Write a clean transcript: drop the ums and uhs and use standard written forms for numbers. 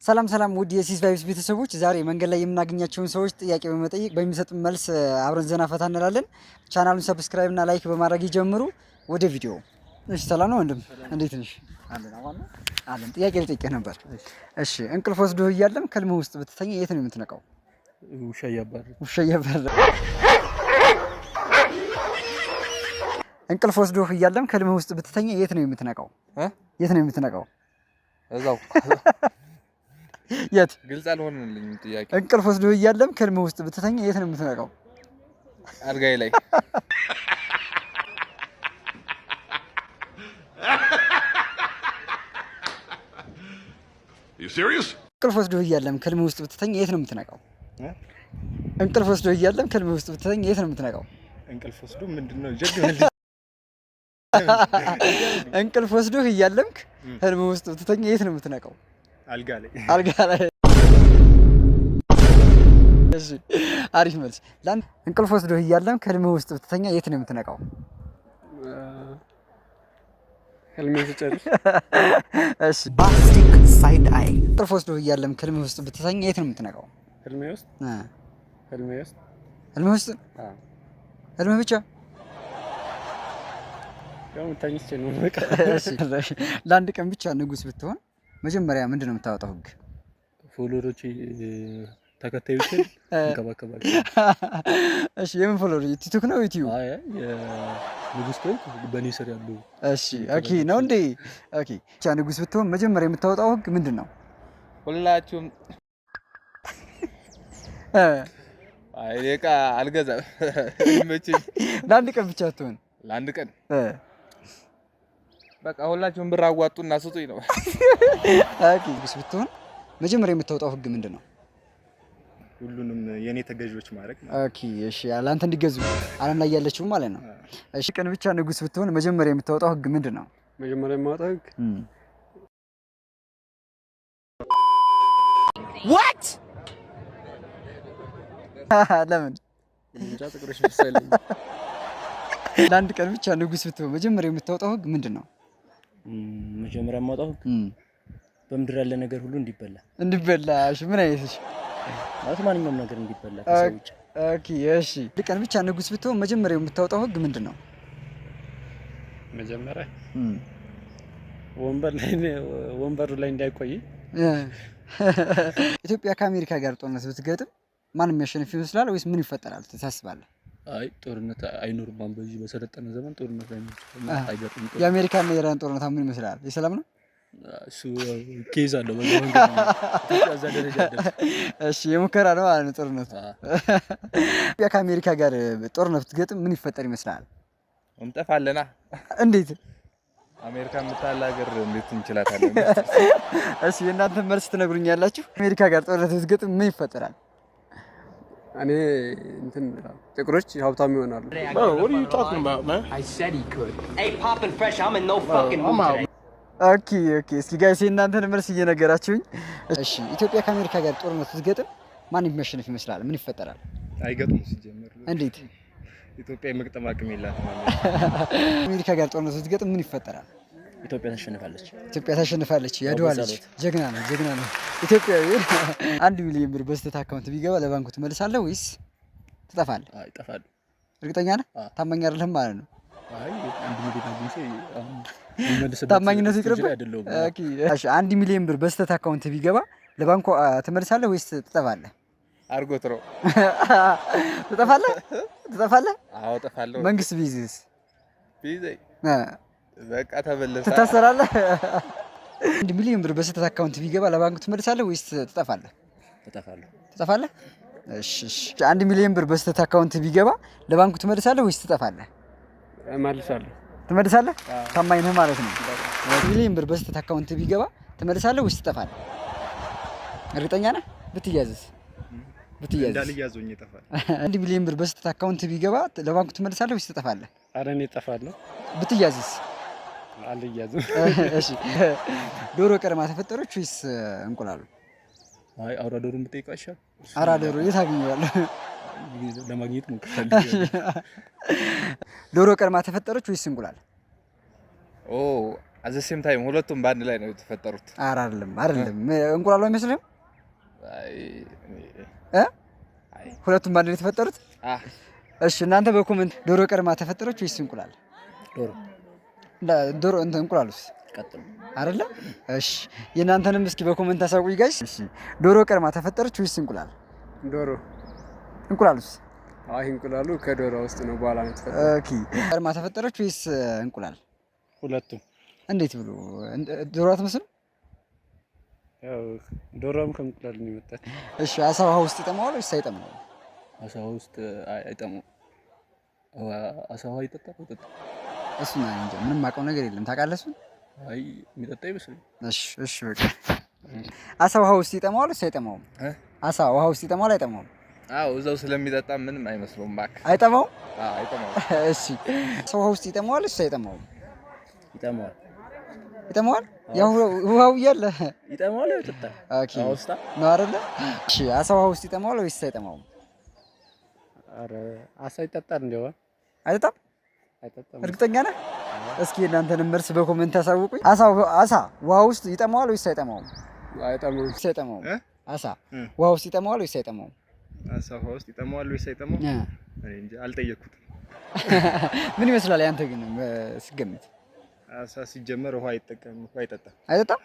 ሰላም ሰላም ውድ የሲስ ቫይብስ ቤተሰቦች ዛሬ መንገድ ላይ የምናገኛቸውን ሰዎች ጥያቄ በመጠየቅ በሚሰጡን መልስ አብረን ዘና ፈታ እንላለን። ቻናሉን ሰብስክራይብ እና ላይክ በማድረግ ይጀምሩ። ወደ ቪዲዮ። እሺ ሰላም ነው ወንድም፣ እንዴት ነሽ? አለን ጥያቄ ልጠይቅህ ነበር። እሺ እንቅልፍ ወስዶህ እያለም ከልምህ ውስጥ ብትተኛ የት ነው የምትነቃው? ውሻ እያባረረ እንቅልፍ ወስዶህ እያለም ከልምህ ውስጥ ብትተኛ የት ነው የምትነቃው? የት ነው የምትነቃው? እዛው የት? ግልጽ አልሆነልኝም ጥያቄ። እንቅልፍ ወስዶህ እያለም ከልምህ ውስጥ ብትተኛ የት ነው የምትነቃው? አልጋዬ ላይ። You serious? እንቅልፍ ወስዶህ እያለም ከልምህ ውስጥ ብትተኛ የት ነው የምትነቃው? እንቅልፍ ወስዶህ እያለም ከልምህ ውስጥ ብትተኛ የት ነው የምትነቃው? እንቅልፍ ወስዶ ምንድነው ጀግና? እንቅልፍ ወስዶህ እያለምክ ህልምህ ውስጥ ብትተኛ የት ነው የምትነቃው? አልጋ ላይ። እሺ አሪፍ መልስ። እንቅልፍ ወስዶህ እያለም ከህልምህ ውስጥ ብትተኛ የት ነው የምትነቃው? ህልሜን ስጨርስ። እሺ ባስቲክ ሳይድ አይ። እንቅልፍ ወስዶህ እያለም ከህልምህ ውስጥ ብትተኛ የት ነው የምትነቃው? ህልሜ ውስጥ። ህልምህ ብቻ ያው ታኝቼ ነው በቃ። ለአንድ ቀን ብቻ ንጉስ ብትሆን መጀመሪያ ምንድን ነው የምታወጣው ህግ? ፎሎወሮቼ ተከታዮቼን እንከባከባለሁ። እሺ የምን ፎሎወር? ቲክቶክ ነው ዩቲዩብ? አይ ንጉስ ኮንክ በኔ ስር ያሉ። እሺ ኦኬ ነው እንዴ? ኦኬ ብቻ ንጉስ ብትሆን መጀመሪያ የምታወጣው ህግ ምንድን ነው? ሁላችሁም አይ በቃ አልገዛም። ይመችኝ። ለአንድ ቀን ብቻ ብትሆን? ለአንድ ቀን በቃ ሁላችሁም ብር አዋጡና ስጡኝ ነው። ኦኬ ንጉስ ብትሆን መጀመሪያ የምታወጣው ህግ ምንድን ነው? ሁሉንም የኔ ተገዥዎች ማድረግ። ኦኬ እሺ ለአንተ እንዲገዙ ዓለም ላይ ያለችው ማለት ነው። እሺ ቀን ብቻ ንጉስ ብትሆን መጀመሪያ የምታወጣው ህግ ምንድን ነው? መጀመሪያ የማወጣው ህግ What? ለምን? እንጃ ጥቁሮች መሰለኝ። ለአንድ ቀን ብቻ ንጉስ ብትሆን መጀመሪያ የምታወጣው ህግ ምንድን ነው? መጀመሪያ የማወጣው ህግ በምድር ያለ ነገር ሁሉ እንዲበላ። እሺ ምን አይነት? እሺ ማለት ማንኛውም ነገር እንዲበላ ከሰው ውጭ። ኦኬ እሺ ለአንድ ቀን ብቻ ንጉስ ብትሆን መጀመሪያ የምታወጣው ህግ ምንድን ነው? መጀመሪያ ወንበሩ ላይ እንዳይቆይ። ኢትዮጵያ ከአሜሪካ ጋር ጦርነት ብትገጥም ማን የሚያሸንፍ ይመስላል ወይስ ምን ይፈጠራል ታስባለህ? አይ ጦርነት አይኖርም። በዚህ በሰለጠነ ዘመን ጦርነት አይገጥም። የአሜሪካና የኢራን ጦርነት ምን ይመስላል? የሰላም ነው? እሱ ኬዝ አለው በዛ ደረጃ አይደለም። እሺ የሙከራ ነው ማለት ነው ጦርነቱ። ኢትዮጵያ ከአሜሪካ ጋር ጦርነት ብትገጥም ምን ይፈጠር ይመስላል? እንጠፋለና። እንዴት? አሜሪካ የምታህል ሀገር እንዴት እንችላታለን? እሺ የእናንተ መልስ ትነግሩኛላችሁ። አሜሪካ ጋር ጦርነት ብትገጥም ምን ይፈጠራል? እኔ እንትን ጥቁሮች ሀብታም ይሆናሉ። ኦኬ እስኪ ጋይስ የእናንተን መልስ እየነገራችሁኝ። እሺ ኢትዮጵያ ከአሜሪካ ጋር ጦርነት ብትገጥም ማን የሚያሸንፍ ይመስላል? ምን ይፈጠራል? አይገጥሙም ሲጀመር። እንዴት? ኢትዮጵያ የመቅጠም አቅም የላትም። አሜሪካ ጋር ጦርነት ብትገጥም ምን ይፈጠራል? ኢትዮጵያ ታሸንፋለች። ኢትዮጵያ ታሸንፋለች። ያድዋ ልጅ ጀግና ነው። ኢትዮጵያዊ 1 ሚሊዮን ብር በስተት አካውንት ቢገባ ለባንኩ ትመልሳለህ ወይስ ትጠፋለህ? አይ እጠፋለሁ። እርግጠኛ ነህ? ታማኝ አይደለህም ማለት ነው። አይ 1 ሚሊዮን አግኝቼ ታማኝነቱ ይቅርብህ። ኦኬ እሺ 1 ሚሊዮን ብር በስተት አካውንት ቢገባ ለባንኩ ትመልሳለህ ወይስ ትጠፋለህ? አርጎት ነው። ትጠፋለህ? አዎ እጠፋለሁ። መንግስት ቢይዝስ? ቢይዘኝ በቃ ተበለሰ። ትታሰራለህ። 1 ሚሊዮን ብር በስተት አካውንት ቢገባ ለባንኩ ትመልሳለህ ወይስ ትጠፋለህ? ትጠፋለህ? እሺ 1 ሚሊዮን ብር በስተት አካውንት ቢገባ ለባንኩ ትመልሳለህ ወይስ ትጠፋለህ? እመልሳለሁ። ትመልሳለህ? ታማኝ ነህ ማለት ነው። 1 ሚሊዮን ብር በስተት አካውንት ቢገባ ትመልሳለህ ወይስ ትጠፋለህ? እርግጠኛ ነህ? ብትያዝስ? እንዳልያዙኝ ይጠፋል። 1 ሚሊዮን ብር በስተት አካውንት ቢገባ ለባንኩ ትመልሳለህ ወይስ ትጠፋለህ? ኧረ እኔ እጠፋለሁ። ብትያዝስ? አልያዝም። እሺ ዶሮ ቀድማ ተፈጠረች ወይስ እንቁላሉ? አይ አውራ ዶሮን ብጠይቀው አይሻልም? አውራ ዶሮ የት አገኘዋለሁ? ለማግኘት ሞክራለሁ። ዶሮ ቀድማ ተፈጠረች ወይስ እንቁላል? አዘሴም ታይም ሁለቱም በአንድ ላይ ነው የተፈጠሩት። ኧረ አይደለም እንቁላሉ አይመስልም? ሁለቱም በአንድ ላይ የተፈጠሩት? እሺ እናንተ በኮመንት ዶሮ ቀድማ ተፈጠረች ወይስ እንቁላል? ዶሮ እንቁላሉስ ቀጥሉ አይደለ? እሺ የእናንተንም እስኪ በኮመንት አሳውቁኝ ጋይስ። እሺ ዶሮ ቀድማ ተፈጠረች ወይስ እንቁላል? ዶሮ። እንቁላሉስ? አይ እንቁላሉ ከዶሮ ውስጥ ነው በኋላ ነው የተፈጠረው። ኦኬ ቀድማ ተፈጠረች ወይስ እንቁላል? ሁለቱም። እንዴት ብሎ ዶሮ አትመስልም? ያው ዶሮም ከእንቁላል ነው የመጣች። እሺ አሳ ውሃ ውስጥ ይጠማዋል ወይስ አይጠማውም? አሳ ውስጥ አይጠማም። አሳ ውሃ ይጠጣል አይጠጣም? እሱን እንጃ ምንም የማውቀው ነገር የለም። ታውቃለህ እሱን? አይ የሚጠጣ ይመስለኝ። እሺ በቃ አሳ ውሃ ውስጥ ይጠማዋል ወይስ አይጠማውም? አሳ ውሃ ውስጥ ይጠማዋል አይጠማውም? አዎ እዛው ስለሚጠጣ ምንም አይመስለውም። እባክህ አይጠማውም? አዎ አይጠማውም። እሺ አሳ ውሃ ውስጥ ይጠማዋል ወይስ አይጠማውም? ይጠማዋል። ይጠማዋል? ያው ውሃው እያለ ይጠማዋል ይጠጣል። ኦኬ ነው አይደለ? እሺ አሳ ውሃ ውስጥ ይጠማዋል ወይስ አይጠማውም? ኧረ አሳ ይጠጣል እንደው አይጠጣም? አይጠጣም። እርግጠኛ ነህ? እስኪ እናንተንም መልስ በኮሜንት አሳውቁኝ። አሳ ውሃ ውስጥ ይጠማዋል ወይስ አይጠማውም? አይጠማውም። አሳ ውሃ ውስጥ ይጠማዋል ወይስ አይጠማውም? አሳ ውሃ ውስጥ ይጠማዋል ወይስ አይጠማውም? እኔ እንጃ አልጠየኩትም። ምን ይመስላል ያንተ ግን ስገምት? አሳ ሲጀመር ውሃ አይጠቀምም፣ ውሃ አይጠጣም። አይጠጣም?